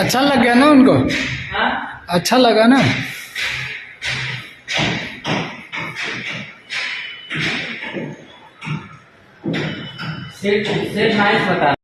अच्छा लग गया ना उनको? हाँ अच्छा लगा ना? सेट नाइस बता